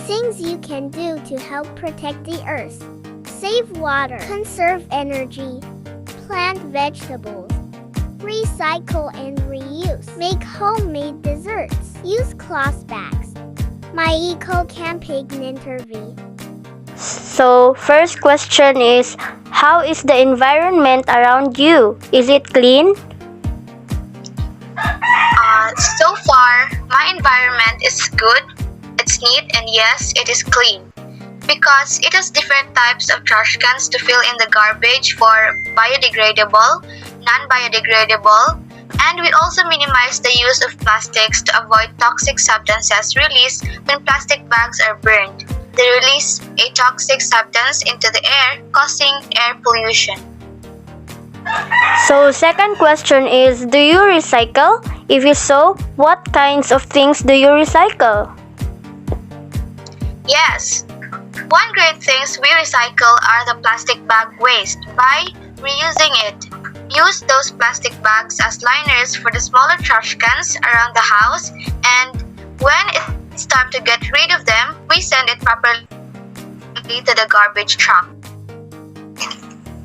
Things you can do to help protect the earth. Save water, conserve energy, plant vegetables, recycle and reuse, make homemade desserts, use cloth bags. My Eco Campaign intervene. So, first question is, how is the environment around you? Is it clean? So far, my environment is good, it's neat, and yes, it is clean. Because it has different types of trash cans to fill in the garbage for biodegradable, non-biodegradable, and we also minimize the use of plastics to avoid toxic substances released when plastic bags are burned. They release a toxic substance into the air, causing air pollution. So, second question is, do you recycle? If you so, what kinds of things do you recycle? Yes, one great things we recycle are the plastic bag waste by reusing it. Use those plastic bags as liners for the smaller trash cans around the house, and when it's time to get rid of them, we send it properly to the garbage truck.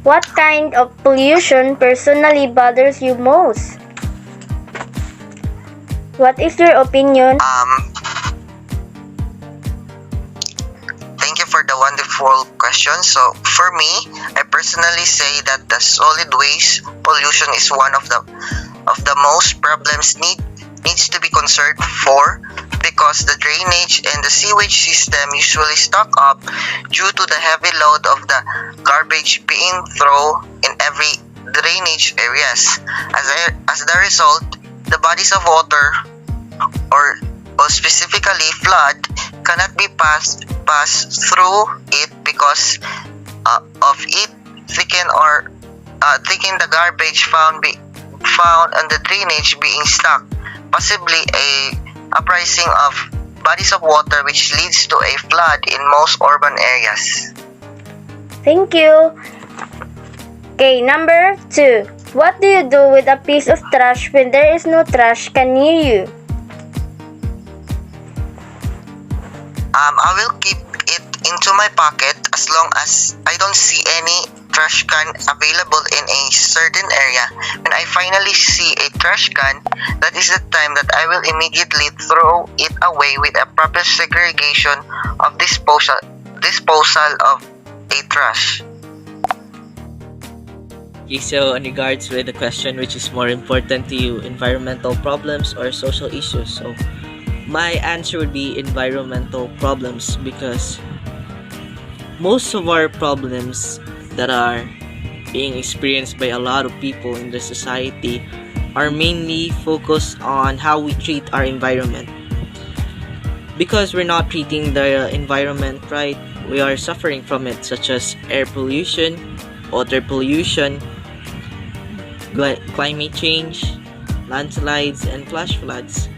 What kind of pollution personally bothers you most? What is your opinion? Thank you for the wonderful question. So, for me, I personally say that the solid waste pollution is one of the most problems needs to be concerned for, because the drainage and the sewage system usually stock up due to the heavy load of the garbage being thrown in every drainage areas. As the result, the bodies of water, or specifically flood, cannot be passed through it because of it thicken the garbage found on the drainage being stuck, possibly uprising of bodies of water, which leads to a flood in most urban areas. Thank you. Okay, number 2. What do you do with a piece of trash when there is no trash can near you? I will keep it into my pocket as long as I don't see any trash can available in a certain area. When I finally see a trash can, that is the time that I will immediately throw it away with a proper segregation of disposal of a trash. Okay, so in regards with the question, which is more important to you, environmental problems or social issues? So my answer would be environmental problems, because most of our problems that are being experienced by a lot of people in the society are mainly focused on how we treat our environment. Because we're not treating the environment right, we are suffering from it, such as air pollution, water pollution, climate change, landslides, and flash floods.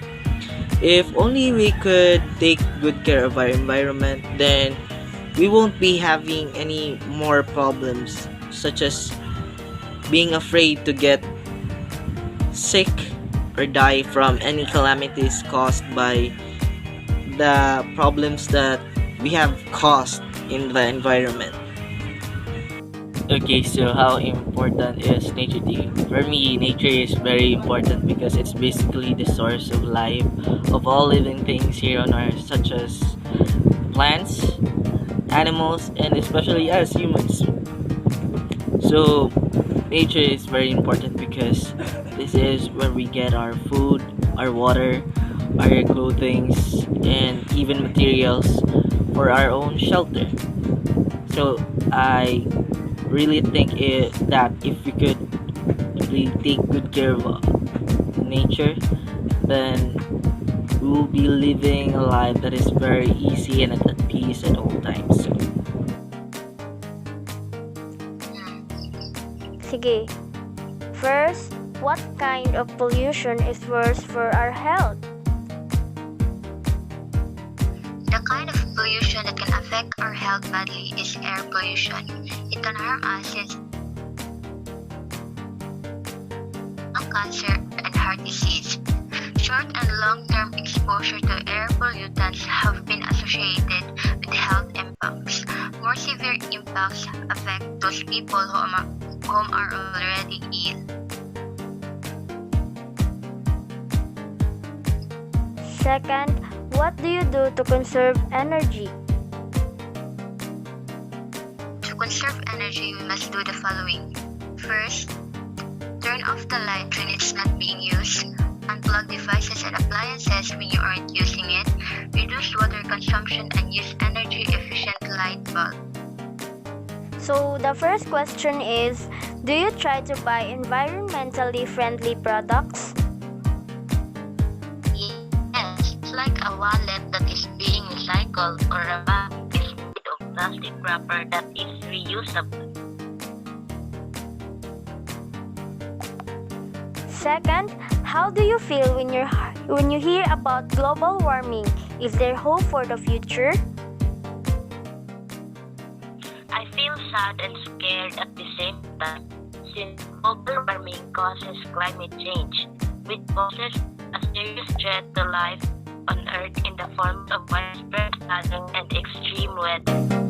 If only we could take good care of our environment, then we won't be having any more problems, such as being afraid to get sick or die from any calamities caused by the problems that we have caused in the environment. Okay, so how important is nature to you? For me, nature is very important because it's basically the source of life of all living things here on Earth, such as plants, animals, and especially us humans. So, nature is very important because this is where we get our food, our water, our clothing, and even materials for our own shelter. So, I really think that if we could really take good care of nature, then we will be living a life that is very easy and at peace at all times. So, Sige. First, what kind of pollution is worse for our health? The kind of pollution that can affect our health badly is air pollution. It can harm us since cancer and heart disease. Short and long-term exposure to air pollutants have been associated with health impacts. More severe impacts affect those people whom are already ill. Second, what do you do to conserve energy? To conserve energy, we must do the following. First, turn off the light when it's not being used. Unplug devices and appliances when you aren't using it. Reduce water consumption and use energy-efficient light bulb. So the first question is, do you try to buy environmentally friendly products? Yes, like a wallet that is being recycled or a bag is made of plastic wrapper that is reusable. Second, how do you feel when you hear about global warming? Is there hope for the future? I feel sad and scared at the same time since global warming causes climate change, which poses a serious threat to life on Earth in the form of widespread flooding and extreme weather.